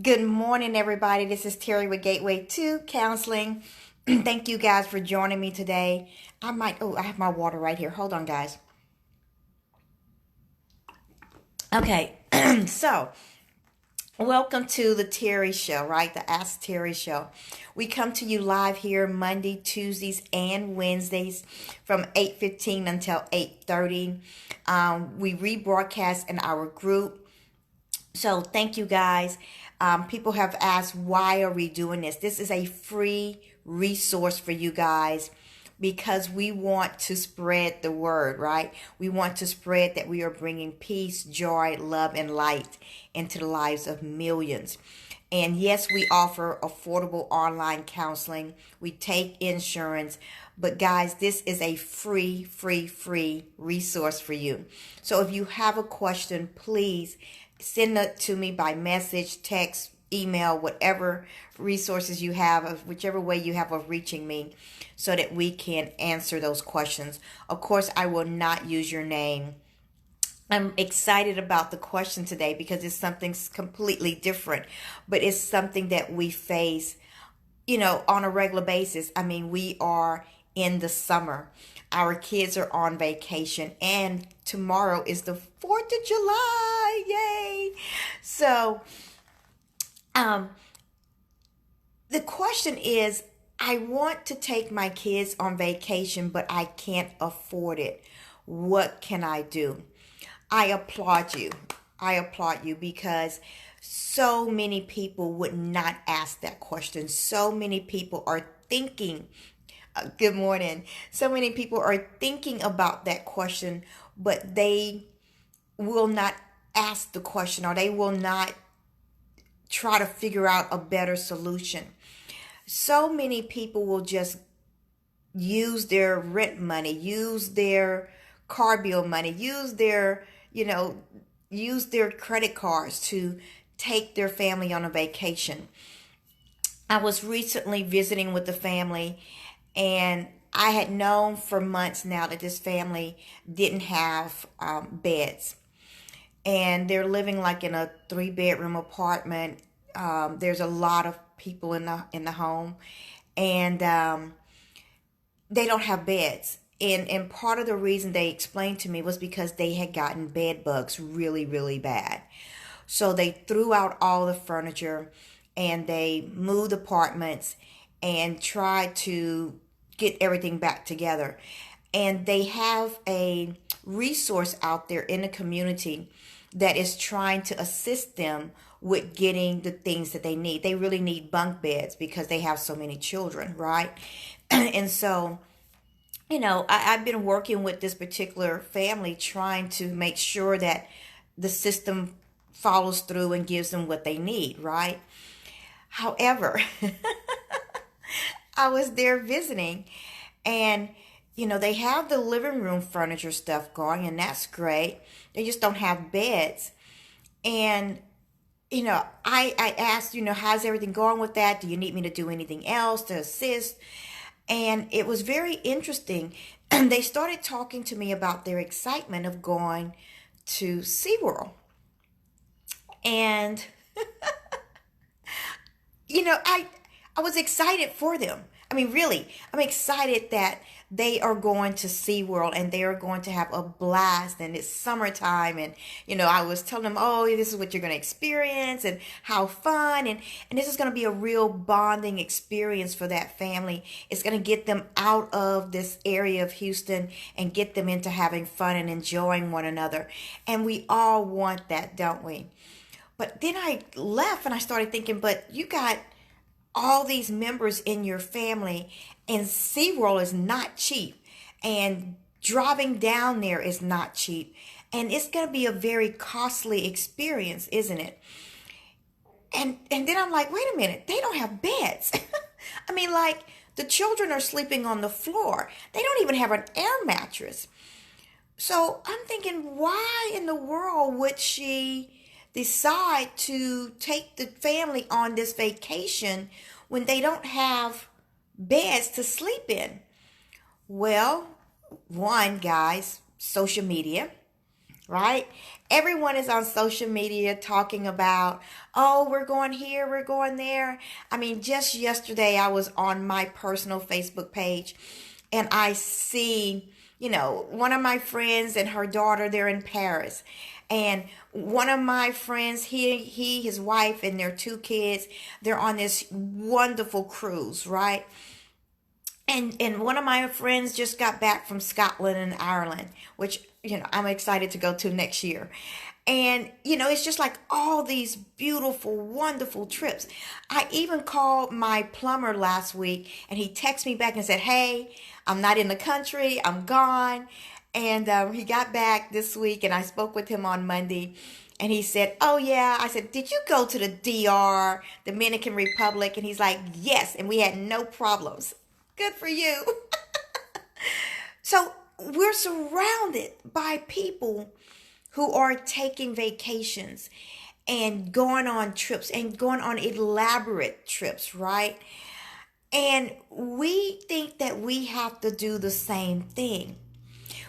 Good morning, everybody. This is Terry with Gateway to Counseling. Thank you guys for joining me today. I have my water right here. Hold on, guys. Okay, so welcome to the Terry Show, right? The Ask Terry Show. We come to you live here Monday, Tuesdays, and Wednesdays from 8:15 until 8:30. We rebroadcast in our group. So thank you guys. People have asked, why are we doing this? This is a free resource for you guys because we want to spread the word, right? We want to spread that we are bringing peace, joy, love, and light into the lives of millions. And yes, we offer affordable online counseling. We take insurance. But guys, this is a free resource for you. So if you have a question, please send it to me by message, text, email, whatever resources you have, whichever way you have of reaching me, so that we can answer those questions. Of course, I will not use your name. I'm excited about the question today because it's something completely different, but it's something that we face, on a regular basis. I mean, we are in the summer. Our kids are on vacation, and tomorrow is the 4th of July. Yay! So, um, the question is, I want to take my kids on vacation, but I can't afford it. What can I do? I applaud you. I applaud you because so many people would not ask that question. So many people are thinking, good morning. So many people are thinking about that question, but they will not ask the question, or they will not try to figure out a better solution. So many people will just use their rent money, use their car bill money, use their credit cards to take their family on a vacation. I was recently visiting with the family, and I had known for months now that this family didn't have beds, and they're living like in a 3-bedroom apartment. There's a lot of people in the home, and they don't have beds. And part of the reason they explained to me was because they had gotten bed bugs really bad. So they threw out all the furniture and they moved apartments and tried to get everything back together. And they have a resource out there in the community that is trying to assist them with getting the things that they need. They really need bunk beds because they have so many children, right? And so, I've been working with this particular family trying to make sure that the system follows through and gives them what they need, right? However, I was there visiting, and they have the living room furniture stuff going, and that's great. They just don't have beds. And I asked, how's everything going with that? Do you need me to do anything else to assist? And it was very interesting. And they started talking to me about their excitement of going to SeaWorld. And I was excited for them. I mean, really, I'm excited that they are going to SeaWorld and they are going to have a blast, and it's summertime. And I was telling them, oh, this is what you're going to experience and how fun, and this is going to be a real bonding experience for that family. It's going to get them out of this area of Houston and get them into having fun and enjoying one another. And we all want that, don't we? But then I left and I started thinking, but you got all these members in your family, and SeaWorld is not cheap, and driving down there is not cheap, and it's going to be a very costly experience, isn't it? And then I'm like, wait a minute, they don't have beds. I mean, like, the children are sleeping on the floor. They don't even have an air mattress. So I'm thinking, why in the world would she decide to take the family on this vacation when they don't have beds to sleep in? Well, one, guys, social media, right? Everyone is on social media talking about, oh, we're going here, we're going there. I mean, just yesterday I was on my personal Facebook page and I see, one of my friends and her daughter, they're in Paris. And one of my friends, his wife, and their two kids, they're on this wonderful cruise, right? And one of my friends just got back from Scotland and Ireland, which, I'm excited to go to next year. And, it's just like all these beautiful, wonderful trips. I even called my plumber last week and he texted me back and said, hey, I'm not in the country, I'm gone. And he got back this week and I spoke with him on Monday. And he said, oh, yeah. I said, did you go to the DR, Dominican Republic? And he's like, yes. And we had no problems. Good for you. So we're surrounded by people who are taking vacations and going on trips and going on elaborate trips, right? And we think that we have to do the same thing.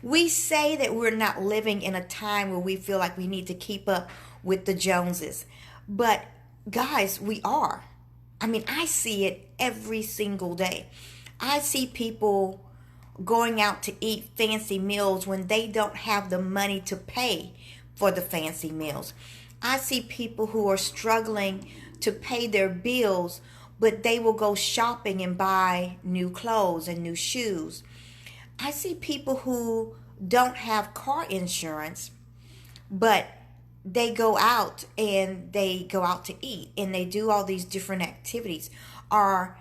We say that we're not living in a time where we feel like we need to keep up with the Joneses. But guys, we are. I mean, I see it every single day. I see people going out to eat fancy meals when they don't have the money to pay for the fancy meals. I see people who are struggling to pay their bills, but they will go shopping and buy new clothes and new shoes. I see people who don't have car insurance, but they go out to eat and they do all these different activities. Or,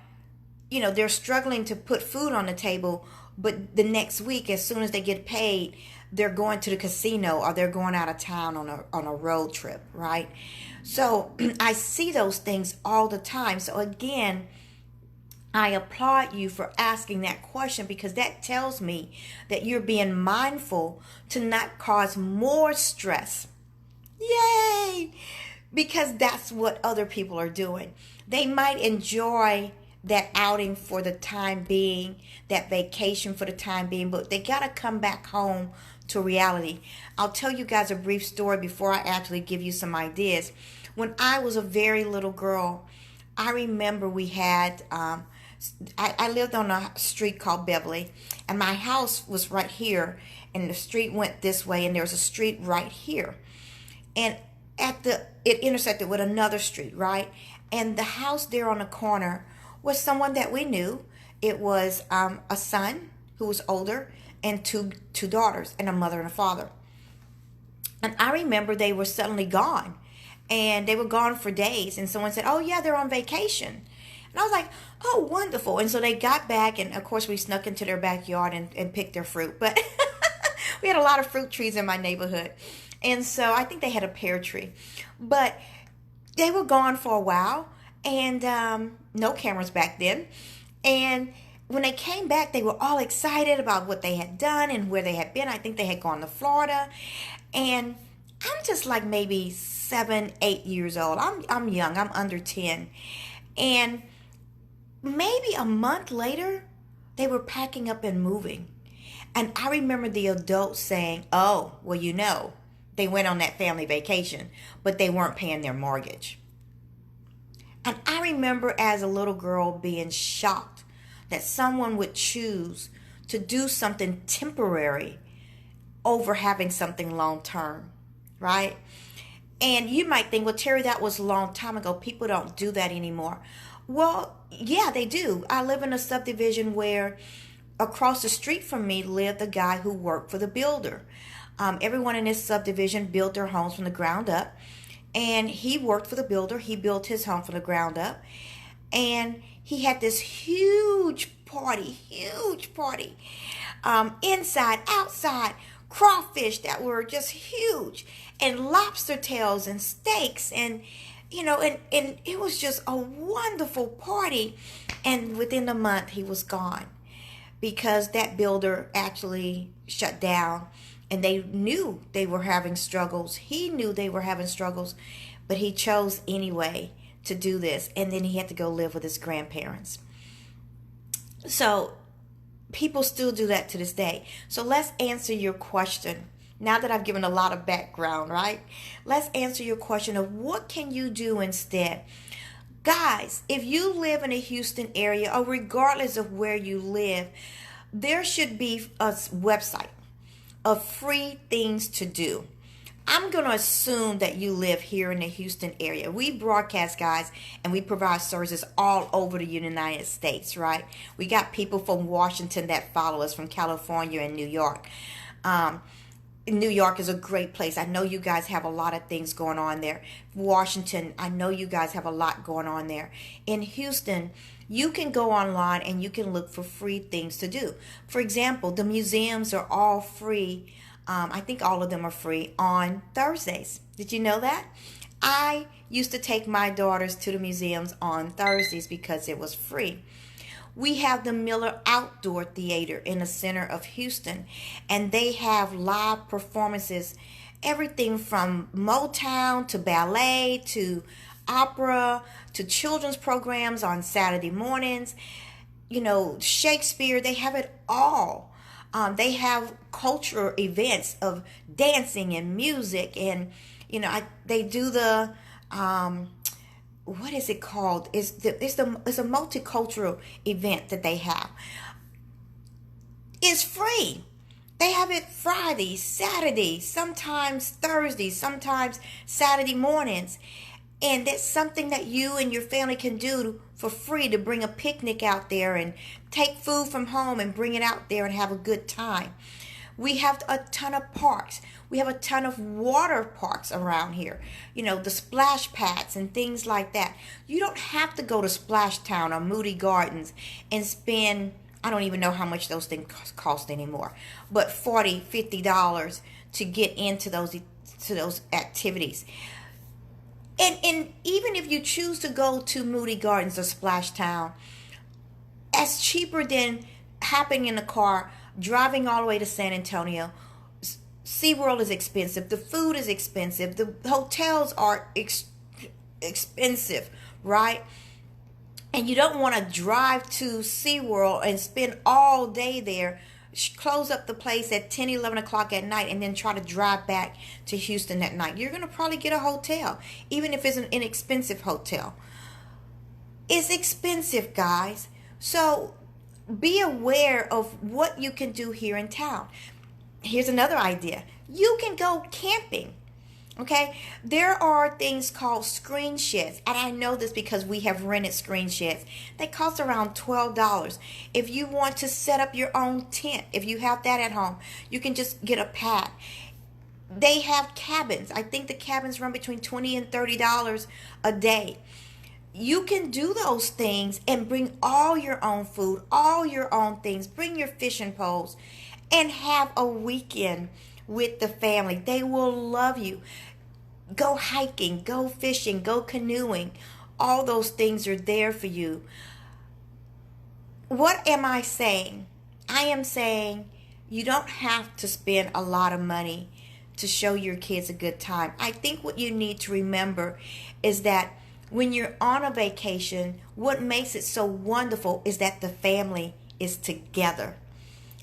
they're struggling to put food on the table, but the next week, as soon as they get paid, they're going to the casino or they're going out of town on a road trip, right? So I see those things all the time. So again, I applaud you for asking that question, because that tells me that you're being mindful to not cause more stress. Yay! Because that's what other people are doing. They might enjoy that outing for the time being, that vacation for the time being, but they got to come back home to reality. I'll tell you guys a brief story before I actually give you some ideas. When I was a very little girl, I remember we had, I lived on a street called Beverly, and my house was right here, and the street went this way, and there was a street right here. And it intersected with another street, right? And the house there on the corner was someone that we knew. It was a son who was older and two daughters and a mother and a father. And I remember they were suddenly gone. And they were gone for days. And someone said, oh, yeah, they're on vacation. And I was like, oh, wonderful. And so they got back. And, of course, we snuck into their backyard and picked their fruit. But we had a lot of fruit trees in my neighborhood. And so I think they had a pear tree. But they were gone for a while. And no cameras back then. And when they came back, they were all excited about what they had done and where they had been. I think they had gone to Florida. And I'm just like maybe 7, 8 years old. I'm young. I'm under 10. And maybe a month later, they were packing up and moving. And I remember the adults saying, oh, well, they went on that family vacation, but they weren't paying their mortgage. And I remember as a little girl being shocked that someone would choose to do something temporary over having something long term, right? And you might think, well, Terry, that was a long time ago. People don't do that anymore. Well, yeah, they do. I live in a subdivision where across the street from me lived a guy who worked for the builder. Everyone in this subdivision built their homes from the ground up. And he worked for the builder. He built his home from the ground up. And he had this huge party. Inside, outside, crawfish that were just huge. And lobster tails and steaks. And, and it was just a wonderful party. And within a month, he was gone. Because that builder actually shut down. And they knew they were having struggles. He knew they were having struggles, but he chose anyway to do this. And then he had to go live with his grandparents. So people still do that to this day. So let's answer your question. Now that I've given a lot of background, right? Let's answer your question of what can you do instead? Guys, if you live in a Houston area, or regardless of where you live, there should be a website of free things to do. I'm going to assume that you live here in the Houston area. We broadcast, guys, and we provide services all over the United States, right? We got people from Washington that follow us, from California and New York. New York is a great place. I know you guys have a lot of things going on there. Washington, I know you guys have a lot going on there. In Houston, you can go online and you can look for free things to do. For example, the museums are all free. I think all of them are free on Thursdays. Did you know that? I used to take my daughters to the museums on Thursdays because it was free. We have the Miller Outdoor Theater in the center of Houston, and they have live performances, everything from Motown to ballet to opera to children's programs on Saturday mornings. You know, Shakespeare, they have it all. They have cultural events of dancing and music, and they do the what is it called? It's a multicultural event that they have. It's free. They have it Friday, Saturday, sometimes Thursday, sometimes Saturday mornings. And that's something that you and your family can do for free, to bring a picnic out there and take food from home and bring it out there and have a good time. We have a ton of parks. We have a ton of water parks around here. You know, the splash pads and things like that. You don't have to go to Splash Town or Moody Gardens and spend, I don't even know how much those things cost anymore, but $40, $50 to get into those activities. And even if you choose to go to Moody Gardens or Splash Town, it's cheaper than hopping in a car, driving all the way to San Antonio. SeaWorld is expensive. The food is expensive. The hotels are expensive, right? And you don't want to drive to SeaWorld and spend all day there, close up the place at 10, 11 o'clock at night, and then try to drive back to Houston at night. You're going to probably get a hotel, even if it's an inexpensive hotel. It's expensive, guys. So be aware of what you can do here in town. Here's another idea. You can go camping. Okay, there are things called screen sheds, and I know this because we have rented screen sheds. They cost around $12. If you want to set up your own tent, if you have that at home, you can just get a pad. They have cabins. I think the cabins run between $20 and $30 a day. You can do those things and bring all your own food, all your own things. Bring your fishing poles and have a weekend with the family. They will love you. Go hiking, go fishing, go canoeing. All those things are there for you. What am I saying? I am saying you don't have to spend a lot of money to show your kids a good time. I think what you need to remember is that when you're on a vacation, what makes it so wonderful is that the family is together.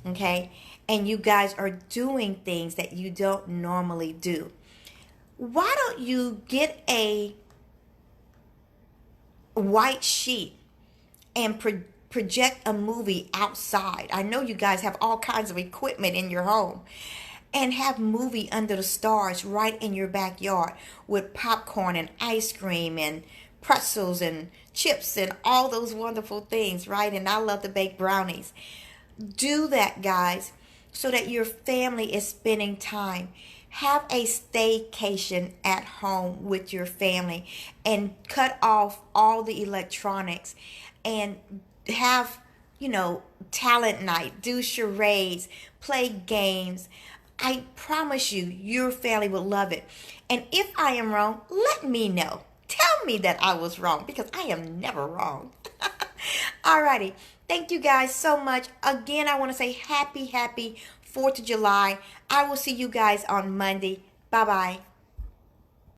Okay? And you guys are doing things that you don't normally do. Why don't you get a white sheet and project a movie outside? I know you guys have all kinds of equipment in your home. And have movie under the stars right in your backyard with popcorn and ice cream and pretzels and chips and all those wonderful things, right? And I love to bake brownies. Do that, guys, so that your family is spending time. Have a staycation at home with your family and cut off all the electronics and have, talent night, do charades, play games. I promise you, your family will love it. And if I am wrong, let me know. Tell me that I was wrong, because I am never wrong. Alrighty. Thank you guys so much. Again, I want to say happy 4th of July. I will see you guys on Monday. Bye-bye.